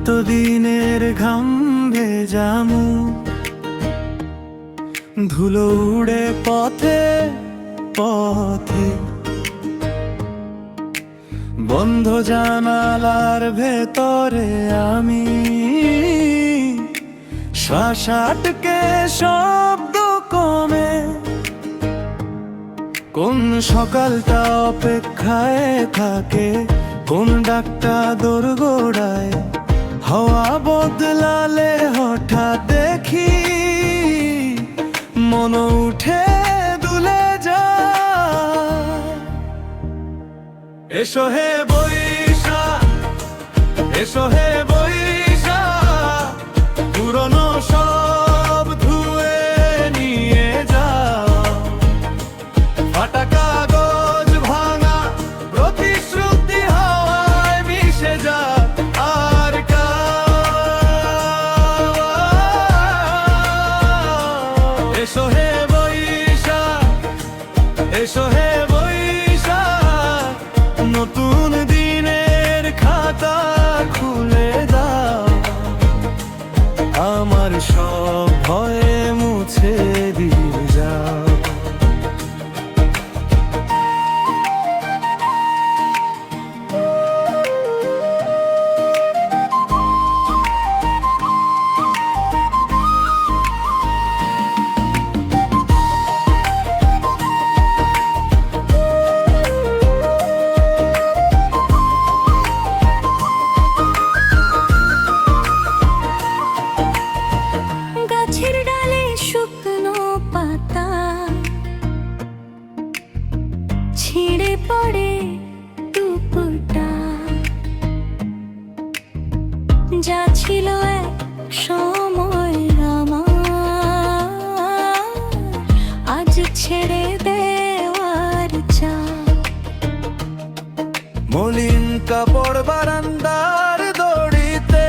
এতদিনের ঘাম ভেজামু ধুলো উড়ে পথে পথে, বন্ধ জানালার ভেতরে আমি শ্বাস আটকে, শব্দ কমে। কোন সকালটা অপেক্ষায় থাকে, কোন ডাকটা দোরগোড়ায়। হাওয়া বদলালে হঠাৎ দেখি মন উঠে দুলে যায়। এসো হে বৈশাখ, এসো হে বৈশাখ, পুরনো সব ধুয়ে নিয়ে যাও। ফাটা কাগজ ভাঙা প্রতিশ্রুতি হাওয়ায় মিশে যা। আর এসো হে বৈশাখ, এসো হে বৈশাখ, নতুন দিনের খাতা খুলে দাও। আমার সব ভয়ে মুছে দিয়ে যাও। গাছের ডালে শুকনো পাতা ছিঁড়ে পড়ে টুকটা, যা ছিল এক সময় আমার, আজ ছেড়ে দেওয়ার চা। মলিন কাপড় বারান্দার দড়িতে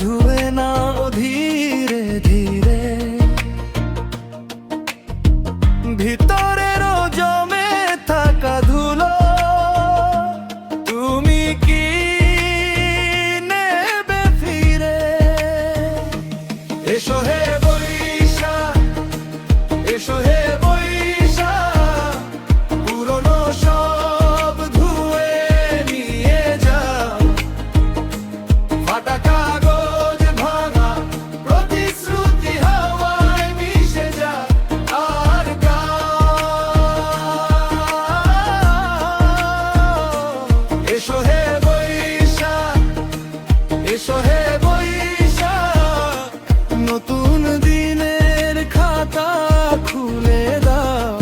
ধুয়ে নাও ধীরে ধীরে। ভিতরেরও জমে থাকা ধুলো তুমি কি নেবে ফিরে? এসো হে বৈশাখ, এসো হে বৈশাখ, পুরনো সব ধুয়ে নিয়ে যাও। ফাটা কাগজ ভাঙা প্রতিশ্রুতি হাওয়ায় মিশে যা। আর এসো হে বৈশাখ, এসো হে বৈশাখ, নতুন দিনের খাতা খুলে দাও।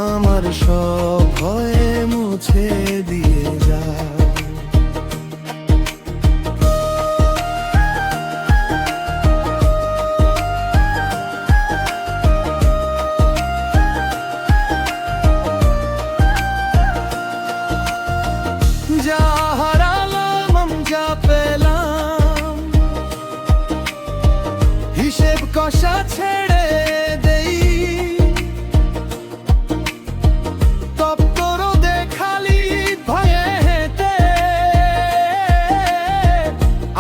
আমার সব ভয়ে মুছে দিয়ে যাও। যা হারালাম যা পেলাম, হিসেব কষা ছেড়ে দেই। তপ্তর দেখালি ভয়ে হেঁটে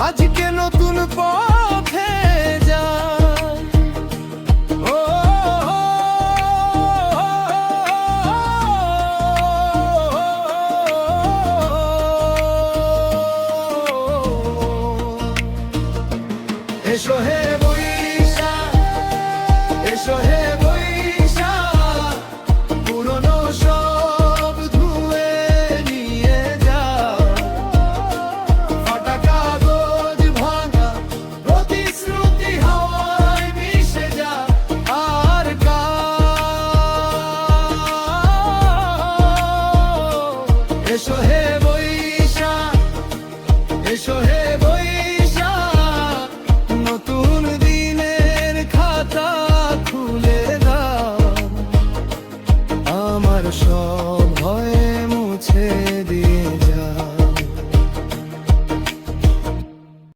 আজকে নতুন পথে যাই। ও এসো হে বৈশাখ, এসো হে বৈশাখ, পুরনো সব ধুয়ে নিয়ে যাও। ফাটা কাগজ ভাঙা প্রতিশ্রুতি হাওয়ায় মিশে যা। আর এসো হে বৈশাখ, এসো হে বৈশাখ, নতুন দিনের খাতা খুলে দাও। আমার সব